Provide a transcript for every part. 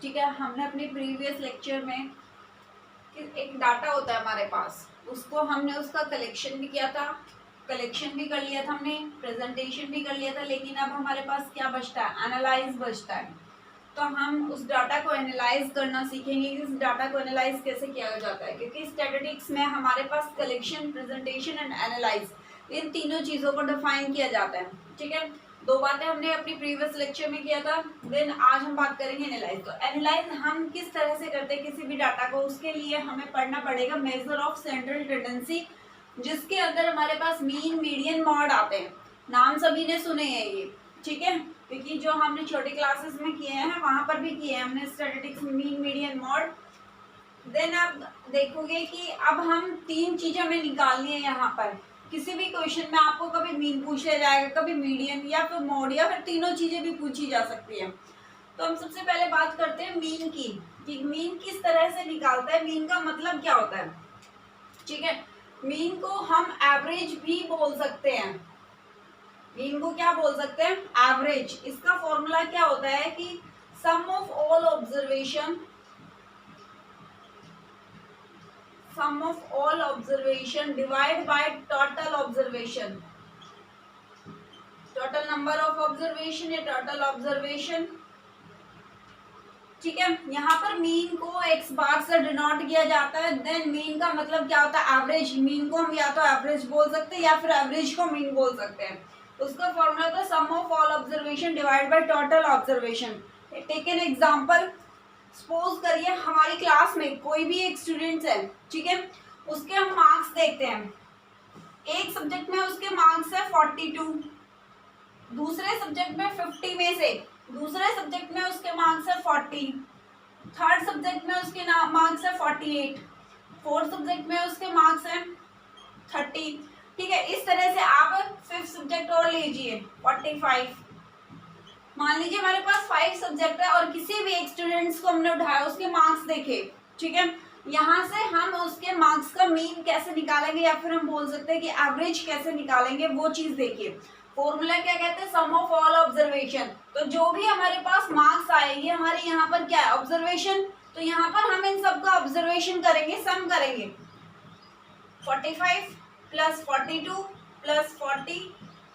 ठीक है, हमने अपने प्रीवियस लेक्चर में एक डाटा होता है हमारे पास, उसको हमने उसका कलेक्शन भी किया था, कलेक्शन भी कर लिया था हमने, प्रेजेंटेशन भी कर लिया था, लेकिन अब हमारे पास क्या बचता है, एनालाइज बचता है। तो हम उस डाटा को एनालाइज करना सीखेंगे कि इस डाटा को एनालाइज कैसे किया जाता है, क्योंकि स्टैटिस्टिक्स में हमारे पास कलेक्शन, प्रेजेंटेशन एंड एनालाइज, इन तीनों चीज़ों को डिफाइन किया जाता है। ठीक है, दो बातें हमने अपनी प्रीवियस लेक्चर में किया था, देन आज हम बात करेंगे एनालाइज। तो एनालाइज हम किस तरह से करते हैं किसी भी डाटा को, उसके लिए हमें पढ़ना पड़ेगा मेजर ऑफ सेंट्रल टेंडेंसी, जिसके अंदर हमारे पास मीन, मीडियन, मॉड आते हैं। नाम सभी ने सुने हैं ये, ठीक है, क्योंकि जो हमने छोटी क्लासेस में किए हैं वहां पर भी किए हैं हमने statistics, mean, median, mode. Then आप देखोगे कि अब हम तीन चीजें हमें निकालनी है यहाँ पर। किसी भी क्वेश्चन में आपको कभी मीन पूछ लिया जाएगा, कभी मीडियन या फिर मॉड, या फिर तीनों चीजें भी पूछी जा सकती है। तो हम सबसे पहले बात करते हैं मीन की, कि मीन किस तरह से निकालता है, मीन का मतलब क्या होता है। ठीक है, मीन को हम एवरेज भी बोल सकते हैं। मीन को क्या बोल सकते हैं, एवरेज। इसका फॉर्मूला क्या होता है कि sum of all observation, sum of all observation divide by total observation, total number of observation या टोटल ऑब्जर्वेशन। ठीक है, यहाँ पर मीन को एक्स बार से डिनोट किया जाता है। देन मीन का मतलब क्या होता है, एवरेज। मीन को हम या तो एवरेज बोल सकते हैं या फिर एवरेज को मीन बोल सकते हैं। उसका फॉर्मूला था sum of all observation divide by total observation. Take an example, suppose करिए हमारी क्लास में कोई भी एक स्टूडेंट है, ठीक है, उसके हम मार्क्स देखते हैं। एक सब्जेक्ट में उसके मार्क्स है 42, दूसरे सब्जेक्ट में 50 में से दूसरे सब्जेक्ट में उसके मार्क्स है 40, थर्ड सब्जेक्ट में उसके मार्क्स है 48, फोर्थ सब्जेक्ट में उसके मार्क्स है 30। ठीक है, इस तरह से आप फिफ्थ सब्जेक्ट और लीजिए 45। मान लीजिए हमारे पास 5 सब्जेक्ट है और किसी भी एक स्टूडेंट्स को हमने उठाया, उसके मार्क्स देखे। ठीक है, यहाँ से हम उसके मार्क्स का मीन कैसे निकालेंगे या फिर हम बोल सकते हैं कि एवरेज कैसे निकालेंगे, वो चीज देखिए। फॉर्मूला क्या कहते हैं, सम ऑफ ऑल ऑब्जर्वेशन। तो जो भी हमारे पास मार्क्स आएंगे, हमारे यहाँ पर क्या है, ऑब्जर्वेशन। तो यहाँ पर हम इन सबका ऑब्जर्वेशन करेंगे, सम करेंगे। 45 प्लस 42 प्लस 40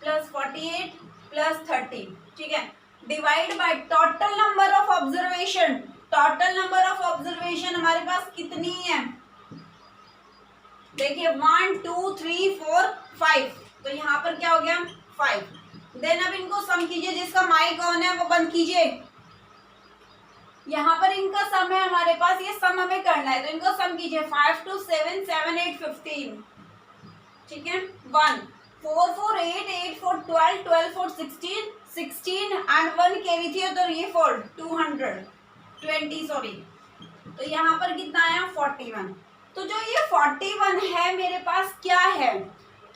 प्लस 48 प्लस 30। ठीक है, divide by total number of observation. Total number of observation हमारे पास कितनी है, देखिए 1 2 3 4 5। तो यहाँ पर क्या हो गया, 5। देन अब इनको सम कीजिए, जिसका माइक ऑन है वो बंद कीजिए। यहाँ पर इनका सम है हमारे पास, ये सम हमें करना है, तो इनको सम कीजिए। 5 2 7 7 8 15। ठीक है, 1 4 4 8 8 4 12 12 4 16 16 एंड 1 कैरी थी तो ये 4 220 सॉरी। तो यहाँ पर कितना आया, 41। तो जो ये 41 है मेरे पास क्या है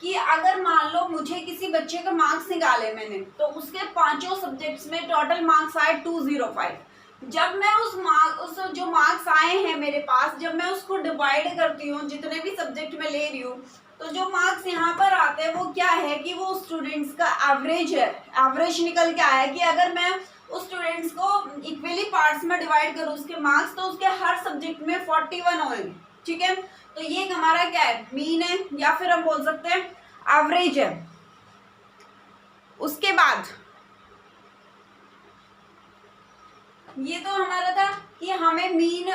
कि अगर मान लो मुझे किसी बच्चे का मार्क्स निकाले मैंने, तो उसके पांचों सब्जेक्ट्स में टोटल मार्क्स आए 205। जब मैं उस जो मार्क्स आए हैं मेरे पास, जब मैं उसको डिवाइड करती हूँ, जितने भी सब्जेक्ट में ले रही हूँ, तो जो मार्क्स यहाँ पर आते हैं वो क्या है कि वो स्टूडेंट्स का एवरेज है। एवरेज निकल के आया कि अगर मैं उस स्टूडेंट्स को इक्वली पार्ट्स में डिवाइड करूँ उसके मार्क्स, तो उसके हर सब्जेक्ट में 41 होंगे। ठीक है, तो ये हमारा क्या है, मीन है, या फिर हम बोल सकते हैं एवरेज है। उसके बाद ये तो हमारा था कि हमें मीन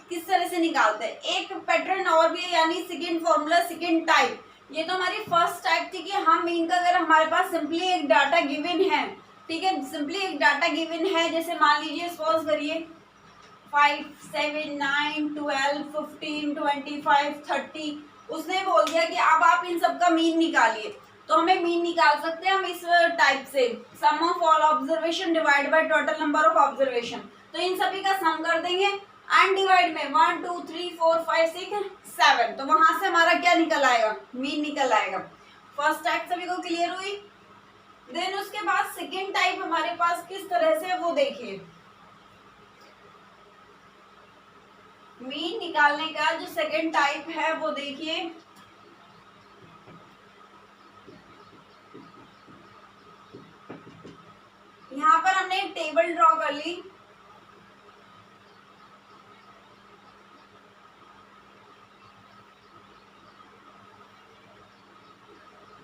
किस तरह से निकालते हैं। एक पैटर्न और भी है, यानी सेकंड फॉर्मूला, सेकंड टाइप। ये तो हमारी फर्स्ट टाइप थी कि हम मीन का, अगर हमारे पास सिंपली एक डाटा गिवन है, ठीक है, सिंपली एक डाटा गिवन है, जैसे मान लीजिए सपोज करिए 5 7 9 12 15 25 30, उसने बोल दिया कि अब आप इन सबका मीन निकालिए। तो हमें मीन निकाल सकते हैं हम इस टाइप से, sum of all observation divide by total number of observation. तो इन सभी का सम कर देंगे एंड डिवाइड में 1 2 3 4 5 6 7। तो वहां से हमारा क्या निकल आएगा, मीन निकल आएगा। फर्स्ट टाइप सभी को क्लियर हुई। देन उसके बाद सेकेंड टाइप हमारे पास किस तरह से, वो देखिए। मीन निकालने का जो सेकेंड टाइप है वो देखिए, यहाँ पर हमने एक टेबल ड्रॉ कर ली।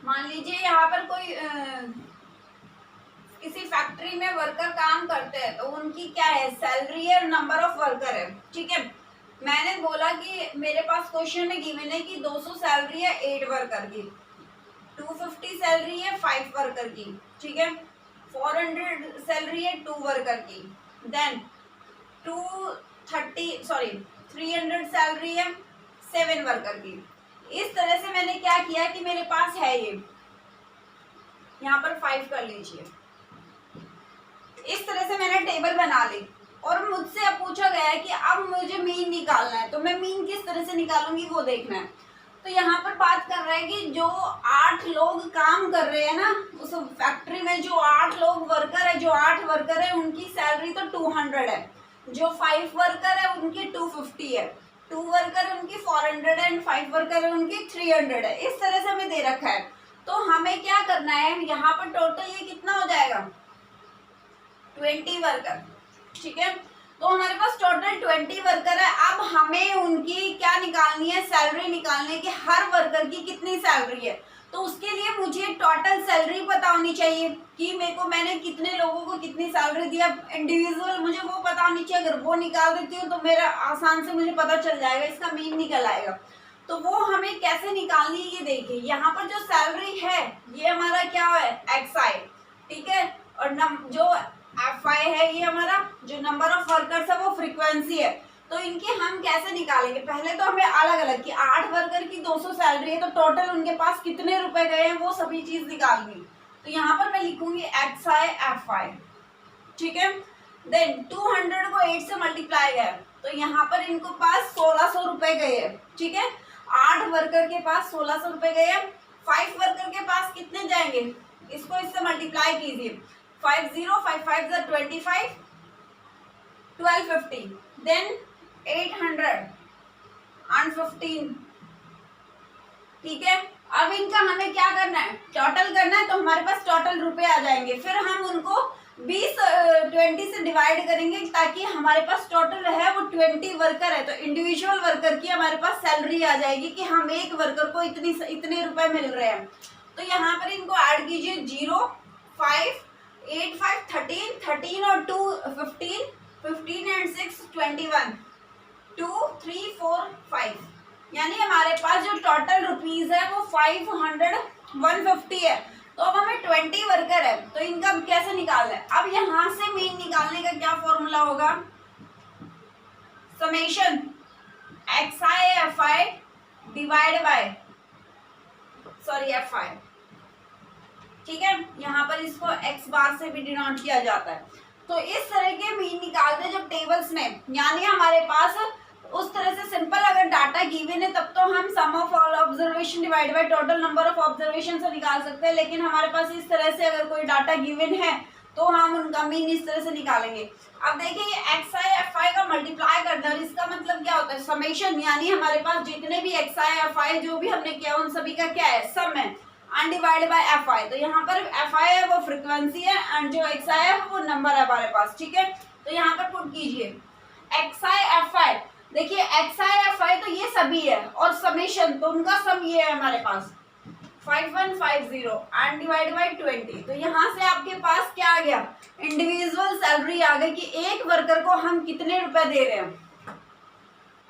मान लीजिए यहाँ पर कोई किसी फैक्ट्री में वर्कर काम करते हैं तो उनकी क्या है, सैलरी है और नंबर ऑफ वर्कर है। ठीक है, मैंने बोला कि मेरे पास क्वेश्चन में गिवन है कि 200 सैलरी है 8 वर्कर की, 250 सैलरी है 5 वर्कर की, ठीक है, 400 सैलरी है 2 वर्कर की, देन 300 सैलरी है 7 वर्कर की। इस तरह से मैंने क्या किया कि मेरे पास है ये, यहाँ पर 5 कर लीजिए। इस तरह से मैंने टेबल बना ली और मुझसे अब पूछा गया है कि अब मुझे मीन निकालना है, तो मैं मीन किस तरह से निकालूंगी वो देखना है। तो यहाँ पर बात कर रहा है कि जो 8 लोग काम कर रहे हैं ना उस फैक्ट्री में, जो 8 लोग वर्कर है, जो 8 वर्कर है उनकी सैलरी तो 200 है, जो 5 वर्कर है उनकी 250 है, 2 वर्कर है उनकी 400 है एंड 5 वर्कर है उनकी 300 है। इस तरह से हमें दे रखा है। तो हमें क्या करना है, यहाँ पर टोटल ये कितना हो जाएगा, 20 वर्कर। ठीक है, तो हमारे पास टोटल 20 वर्कर है। अब हमें उनकी क्या निकालनी है, सैलरी निकालनी है कि हर वर्कर की कितनी सैलरी है। तो उसके लिए मुझे टोटल सैलरी पता होनी चाहिए कि मैंने कितने लोगों को कितनी सैलरी दिया, इंडिविजुअल मुझे वो पता होनी चाहिए। अगर वो निकाल देती हूँ तो मेरा आसान से मुझे पता चल जाएगा, इसका मीन निकल आएगा। तो वो हमें कैसे निकालनी है ये देखिए। यहाँ पर जो सैलरी है ये हमारा क्या है, XI, ठीक है, और जो FI है ये हमारा जो नंबर ऑफ वर्कर्स है वो फ्रीक्वेंसी है। तो इनकी हम कैसे निकालेंगे, पहले तो हमें अलग अलग की 8 वर्कर की 200 सैलरी है तो टोटल उनके पास कितने रुपए गए हैं वो सभी चीज निकालनी। तो यहाँ पर मैं लिखूंगी XI FI, ठीक है, देन 200 को 8 से मल्टीप्लाई गया तो यहाँ पर इनको पास 1600 रुपए गए हैं। ठीक है, 8 वर्कर के पास 1600 रुपए गए हैं। 5 वर्कर के पास कितने जाएंगे, इसको इससे मल्टीप्लाई कीजिए, 50 5 5 25 1250 देन 800 and 15। ठीक है, अब इनका हमें क्या करना है, टोटल करना है। तो हमारे पास टोटल रुपए आ जाएंगे, फिर हम उनको 20 से डिवाइड करेंगे ताकि हमारे पास टोटल है वो 20 वर्कर है। तो इंडिविजुअल वर्कर की हमारे पास सैलरी आ जाएगी कि हम एक वर्कर को इतने रुपए मिल रहे हैं। तो यहाँ पर इनको ऐड कीजिए, 0 5 8 5 13 13 और 2 15 15 एंड 6 21 2 3 4 5, यानी हमारे पास जो टोटल रुपीज है वो 150 है। तो अब हमें 20 वर्कर है तो इनका कैसे निकालना है। अब यहां से मीन निकालने का क्या फॉर्मूला होगा, summation XI FI divide by FI। ठीक है, यहाँ पर इसको X बार से भी डिनोट किया जाता है। तो इस तरह के मीन निकालते हैं जब टेबल्स में, यानी हमारे पास उस तरह से सिंपल अगर डाटा गिवन है तब तो हम sum of all observation divide by total number of observation से निकाल सकते हैं, लेकिन हमारे पास इस तरह से अगर कोई डाटा गिवन है तो हम उनका मीन इस तरह से निकालेंगे। अब देखिए ये XI FI का मल्टीप्लाई करना है, इसका मतलब क्या होता है, समेशन, यानी हमारे पास जितने भी XI FI जो भी हमने किया उन सभी का क्या है, सम है, अनडिवाइडेड बाय FI। तो यहाँ पर FI है वो फ्रीक्वेंसी है एंड जो XI है वो नंबर है हमारे पास। ठीक है, तो यहाँ पर पुट कीजिए XI FI। देखिए XI FI तो ये सभी है और समेशन तो उनका सम ये है हमारे पास 5150 एंड डिवाइड बाय 20। तो यहाँ से आपके पास क्या आ गया, इंडिविजुअल सैलरी आ गई कि एक वर्कर को हम कितने रुपए दे रहे हैं।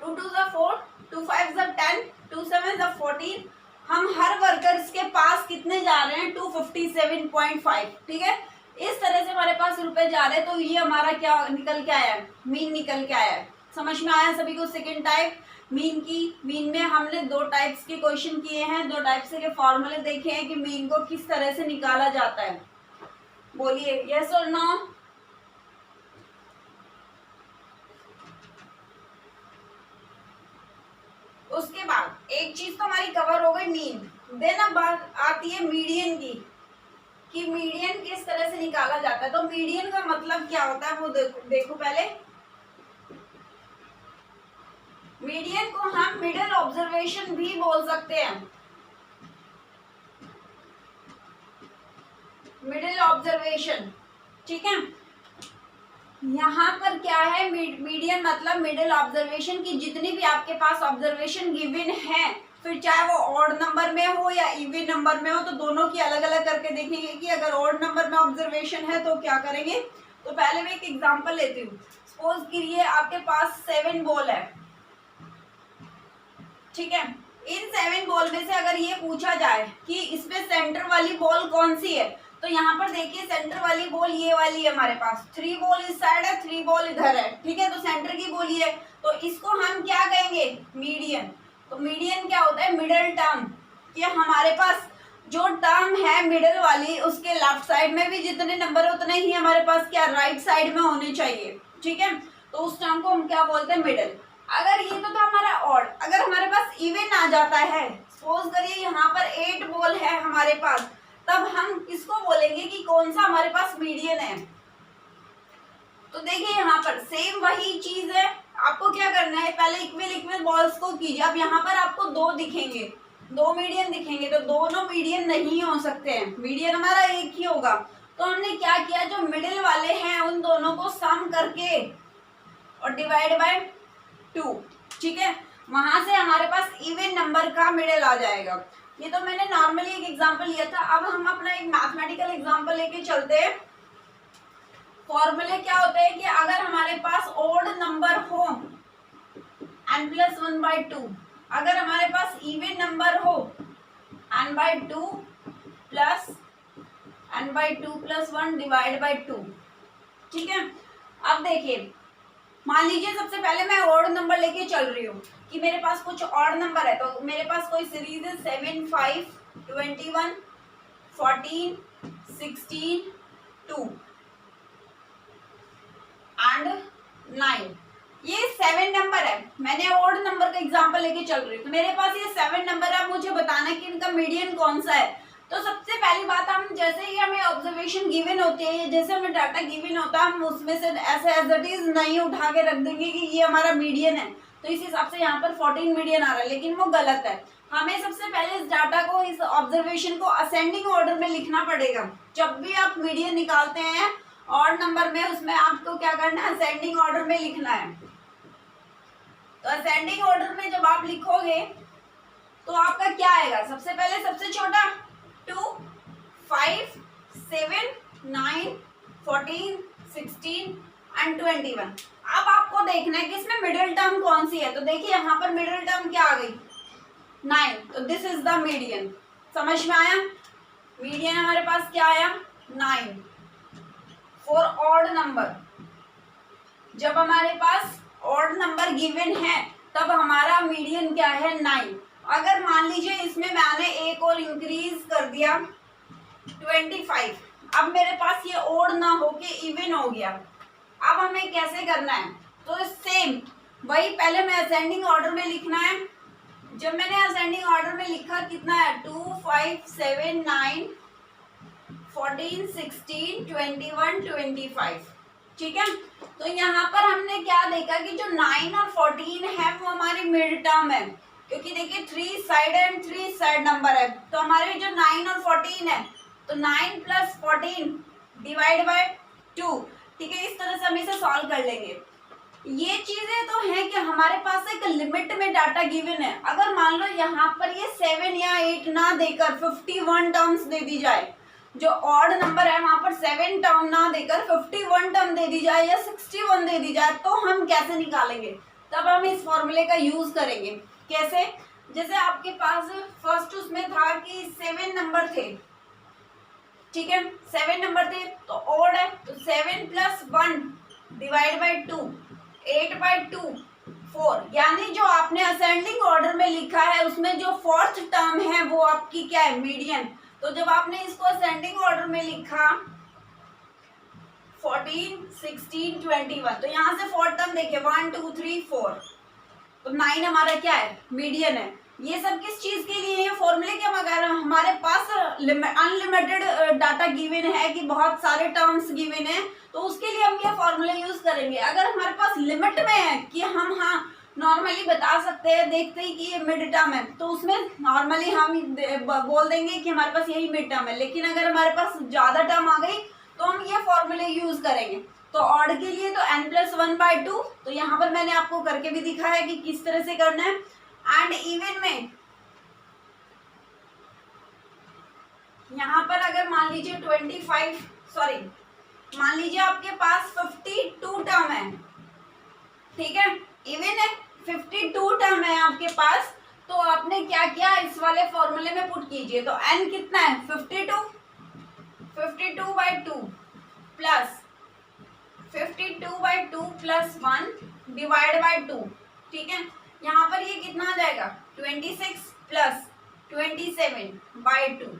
2 2 4 2 5 10 2 7 14, हम हर वर्कर्स के पास कितने जा रहे हैं, 257.5। ठीक है, इस तरह से हमारे पास रुपए जा रहे हैं। तो ये हमारा क्या निकल के आया है, मीन निकल के आया है। समझ में आया सभी को। सेकंड टाइप मीन की, मीन में हमने 2 टाइप्स के क्वेश्चन किए हैं, 2 टाइप्स के फॉर्मूले देखे हैं कि मीन को किस तरह से निकाला जाता है। बोलिए यस और नो। उसके बाद एक चीज तो हमारी कवर हो गई मीन, देन अब बात आती है मीडियन की कि मीडियन किस तरह से निकाला जाता है। तो मीडियन का मतलब क्या होता है वो देखो पहले। मीडियन को हम मिडिल ऑब्जर्वेशन भी बोल सकते हैं, मिडिल ऑब्जर्वेशन। ठीक है, यहाँ पर क्या है, मीडियन मतलब मिडिल ऑब्जर्वेशन की जितनी भी आपके पास ऑब्जर्वेशन गिवन है फिर चाहे वो ऑड नंबर में हो या इवन नंबर में हो, तो दोनों की अलग अलग करके देखेंगे कि अगर ऑड नंबर में ऑब्जर्वेशन है तो क्या करेंगे। तो पहले मैं एक एग्जांपल लेती हूँ। सपोज करिए आपके पास 7 बॉल है, ठीक है। इन 7 बॉल में से अगर ये पूछा जाए कि इसमें सेंटर वाली बॉल कौन सी है, तो यहाँ पर देखिए सेंटर वाली बॉल ये वाली है हमारे पास। 3 बॉल इस साइड है, 3 बॉल इधर है, ठीक है। तो सेंटर की बॉल ये है, तो इसको हम क्या कहेंगे, मीडियन। तो मीडियन क्या होता है, मिडल टर्म। कि हमारे पास जो टर्म है मिडल वाली, उसके लेफ्ट साइड में भी जितने नंबर है उतने ही हमारे पास क्या राइट साइड में होने चाहिए, ठीक है। तो उस टर्म को हम क्या बोलते हैं, मिडल। अगर ये तो था हमारा ऑड, अगर हमारे पास इवन आ जाता है, सपोज करिए यहाँ पर 8 बॉल है हमारे पास, तब हम किसको बोलेंगे कि कौन सा हमारे पास मीडियन है। तो देखिए यहाँ पर सेम वही चीज है, आपको क्या करना है, पहले इक्वल इक्वल बॉल्स को कीजिए। अब यहाँ पर आपको 2 दिखेंगे, 2 मीडियन दिखेंगे, तो दोनों मीडियन नहीं हो सकते हैं, मीडियन हमारा एक ही होगा। तो हमने क्या किया, जो मिडिल वाले हैं उन दोनों को सम करके और डिवाइड बाय 2, ठीक है। वहां से हमारे पास इवन नंबर का मिडिल आ जाएगा। ये तो मैंने नॉर्मली एक एग्जांपल लिया था। अब हम अपना एक मैथमेटिकल एग्जांपल लेके चलते हैं। फॉर्मूले क्या होते हैं कि अगर हमारे पास ओड नंबर हो n+1/2, अगर हमारे पास इवन नंबर हो n/2 plus n/2 + 1 divide by 2, ठीक है। अब देखिए, मान लीजिए सबसे पहले मैं ऑड नंबर लेके चल रही हूँ कि मेरे पास कुछ ऑड नंबर है। तो मेरे पास कोई सीरीज है 7, 5, 21, 14, 16, 2 एंड 9। ये 7 नंबर है, मैंने ऑड नंबर का एग्जांपल लेके चल रही हूँ। तो मेरे पास ये 7 नंबर है, मुझे बताना है कि इनका मीडियन कौन सा है। तो सबसे पहली बात, हम जैसे ही हमें ऑब्जर्वेशन गिवन होती है, जैसे हमें डाटा गिवन होता है, हम उसमें से ऐसे एज इट इज नहीं उठा के रख देंगे कि ये हमारा मीडियन है। तो इस हिसाब से यहाँ पर 14 मीडियन आ रहा है, लेकिन वो गलत है। हमें सबसे पहले इस डाटा को, इस ऑब्जर्वेशन को असेंडिंग ऑर्डर में लिखना पड़ेगा। जब भी आप मीडियन निकालते हैं ऑड नंबर में, उसमें आपको क्या करना है, असेंडिंग ऑर्डर में लिखना है। तो असेंडिंग ऑर्डर में जब आप लिखोगे तो आपका क्या आएगा, सबसे पहले सबसे छोटा 2, 5, 7, 9, 14, 16 एंड 21। अब आपको देखना है कि इसमें मिडिल टर्म कौन सी है। तो देखिए यहाँ पर मिडिल टर्म क्या आ गई, 9। तो दिस इज द मीडियन। समझ में आया, मीडियन हमारे पास क्या आया, 9 फॉर ऑड नंबर। जब हमारे पास ऑड नंबर गिवन है तब हमारा मीडियन क्या है, 9। अगर मान लीजिए इसमें मैंने एक और इंक्रीज कर दिया 25, अब मेरे पास ये ओड ना होके इवन हो गया। अब हमें कैसे करना है, तो सेम वही, पहले मैं असेंडिंग ऑर्डर में लिखना है। जब मैंने असेंडिंग ऑर्डर में लिखा, कितना है, 2, 5, 7, 9, 14, 16, 21, 25, ठीक है। तो यहाँ पर हमने क्या देखा कि जो 9 और 14 है वो हमारी मिड टर्म है, क्योंकि देखिए 3 साइड एंड 3 साइड नंबर है। तो हमारे जो 9 और 14 है, तो 9 + 14 डिवाइड बाय 2, ठीक है। इस तरह से हम इसे सॉल्व कर लेंगे। ये चीजें तो है कि हमारे पास एक लिमिट में डाटा गिवन है। अगर मान लो यहाँ पर ये 7 या 8 ना देकर 51 टर्म्स दे दी जाए, जो ऑड नंबर है वहां पर 7 टर्म ना देकर 51 टर्म दे दी जाए या 61 दे दी जाए, तो हम कैसे निकालेंगे। तब हम इस फॉर्मूले का यूज करेंगे। कैसे, जैसे आपके पास फर्स्ट उसमें था कि 7 नंबर थे, ठीक है, 7 नंबर थे, तो ऑड है, तो 7 + 1 डिवाइड बाय 2, 8/2 4। यानी जो आपने असेंडिंग ऑर्डर में लिखा है उसमें जो फोर्थ टर्म है वो आपकी क्या है, मीडियन। तो जब आपने इसको असेंडिंग ऑर्डर में लिखा 14, 16, 21, तो यहाँ से फोर्थ टर्म देखिए 1, 2, 3, 4, तो 9 हमारा क्या है, मीडियन है। ये सब किस चीज के लिए है, फॉर्मूले के मगर हमारे पास अनलिमिटेड डाटा गिवन है कि बहुत सारे टर्म्स गिवन है, तो उसके लिए हम ये फॉर्मूले यूज करेंगे। अगर हमारे पास लिमिट में है कि हम हाँ नॉर्मली बता सकते हैं देखते ही कि ये मिड टर्म है, तो उसमें नॉर्मली हम बोल देंगे कि हमारे पास यही मिड टर्म है। लेकिन अगर हमारे पास ज्यादा टर्म आ गई तो हम ये फॉर्मूले यूज करेंगे। तो ऑड के लिए तो n+1/2, तो यहाँ पर मैंने आपको करके भी दिखा है कि किस तरह से करना है। एंड इवन में यहाँ पर अगर मान लीजिए 25 सॉरी मान लीजिए आपके पास 52 टर्म है, ठीक है, इवन है 52 टर्म है आपके पास, तो आपने क्या किया, इस वाले फॉर्मूले में पुट कीजिए। तो n कितना है 52/2 प्लस 52/2 प्लस 1 डिवाइड बाई 2, ठीक है। यहाँ पर ये कितना आ जाएगा 26 प्लस 27/2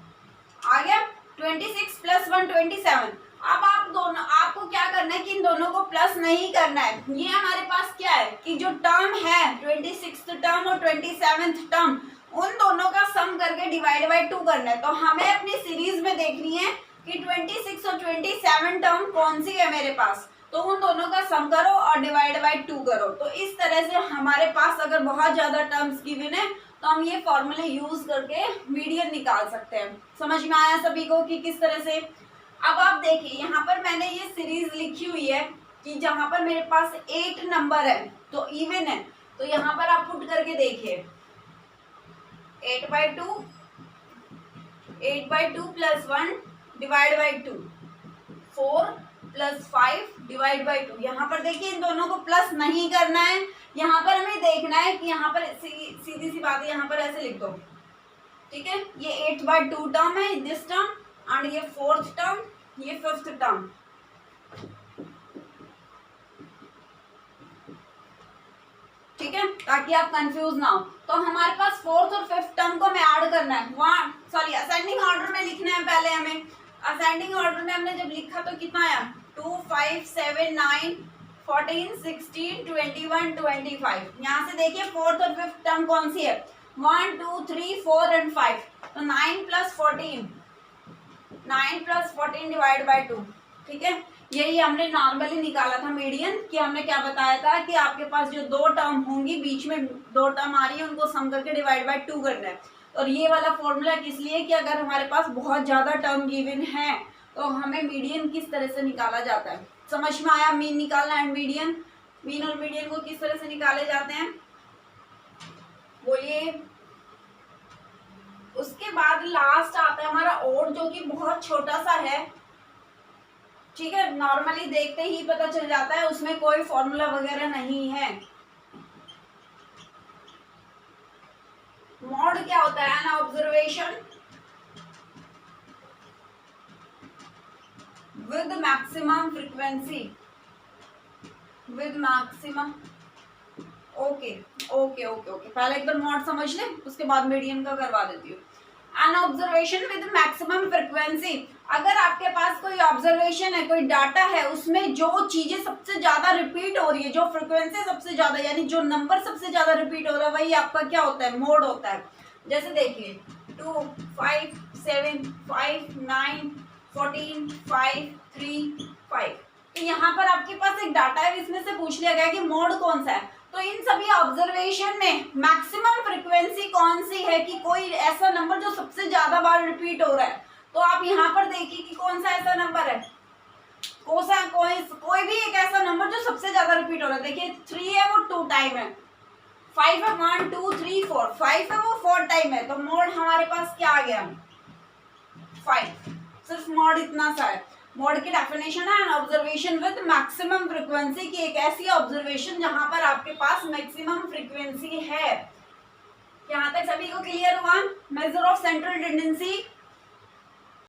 आ गया, 26 प्लस 1 27। अब आप दोनों, आपको क्या करना है कि इन दोनों को प्लस नहीं करना है। ये हमारे पास क्या है कि जो टर्म है 26th टर्म और 27th टर्म, उन दोनों का सम करके डिवाइड बाई 2 करना है। तो हमें अपनी सीरीज में देखनी है कि 26 और 27 टर्म कौन सी है मेरे पास, तो उन दोनों का सम करो और डिवाइड बाई 2 करो। तो इस तरह से हमारे पास अगर बहुत ज्यादा टर्म्स गिवन है तो हम ये फॉर्मूले यूज करके मीडियन निकाल सकते हैं। समझ में आया सभी को कि किस तरह से। अब आप देखिए यहाँ पर मैंने ये सीरीज लिखी हुई है कि जहां पर मेरे पास 8 नंबर है तो इवन है, तो यहाँ पर आप पुट करके देखिए 8/2 plus 1 divide by 2, 4 plus 5 divide by 2। यहाँ पर देखिए इन दोनों को प्लस नहीं करना है, यहाँ पर हमें देखना है कि यहाँ पर सीधी सी बात है, यहाँ पर ऐसे लिख दो, ठीक है। ये 8/2 टर्म है दिस टर्म, एंड ये 4th टर्म, ये 5th टर्म, ठीक है, ताकि आप कंफ्यूज ना हो। तो हमारे पास 4th और 5th टर्म को हमें ऐड करना है, वहाँ सॉरी असेंडिंग ऑर्डर में लिखना है पहले हमें। असेंडिंग ऑर्डर में हमने जब लिखा तो कितना आया 2 5 7 9 14 16 21 25। यहाँ से देखिए 4th और 5th टर्म कौन सी है 1 2 3 4 एंड 5, तो 9 प्लस 14 डिवाइड बाई 2, ठीक है। यही हमने नॉर्मली निकाला था मीडियन, कि हमने क्या बताया था कि आपके पास जो दो टर्म होंगी, बीच में 2 टर्म आ रही है, उनको सम करके डिवाइड बाई 2 करना है। और ये वाला फॉर्मूला किस लिए कि अगर हमारे पास बहुत ज्यादा टर्म गिवन है तो हमें मीडियन किस तरह से निकाला जाता है। समझ में आया, मीन निकालना एंड मीडियन, मीन और मीडियन को किस तरह से निकाले जाते हैं, बोलिए। उसके बाद लास्ट आता है हमारा ओड, जो कि बहुत छोटा सा है, ठीक है, नॉर्मली देखते ही पता चल जाता है, उसमें कोई फॉर्मूला वगैरह नहीं है। मॉड क्या होता है, an observation with maximum frequency, with maximum, okay okay okay okay, पहले एक बार मॉड समझ ले, उसके बाद मीडियन का करवा देती हूँ। An observation with maximum frequency, अगर आपके पास कोई ऑब्जर्वेशन है, कोई डाटा है, उसमें जो चीजें सबसे ज्यादा रिपीट हो रही है, जो फ्रीक्वेंसी सबसे ज्यादा, यानी जो नंबर सबसे ज्यादा रिपीट हो रहा है, वही आपका क्या होता है, मोड होता है। जैसे देखिए 2 5 7 5 9 14 5 3 5, तो यहाँ पर आपके पास एक डाटा है, इसमें से पूछ लिया गया कि मोड कौन सा है। तो इन सभी ऑब्जर्वेशन में मैक्सिमम फ्रीक्वेंसी कौन सी है कि कोई ऐसा नंबर जो सबसे ज्यादा बार रिपीट हो रहा है, तो आप यहाँ पर देखिए कि कौन सा ऐसा नंबर है, कोई भी एक ऐसा नंबर जो सबसे ज्यादा रिपीट हो रहा है। देखिए 3 है वो 2 टाइम है, 5 है 1 2 3 4, 5 है वो 4 टाइम है, तो मोड हमारे पास क्या आ गया 5। सिर्फ मोड इतना सा है। मोड की डेफिनेशन है an observation with maximum frequency, की एक ऐसी ऑब्जर्वेशन जहां पर आपके पास मैक्सिमम फ्रीक्वेंसी है। यहाँ तक सभी को क्लियर हुआ। Measure of central tendency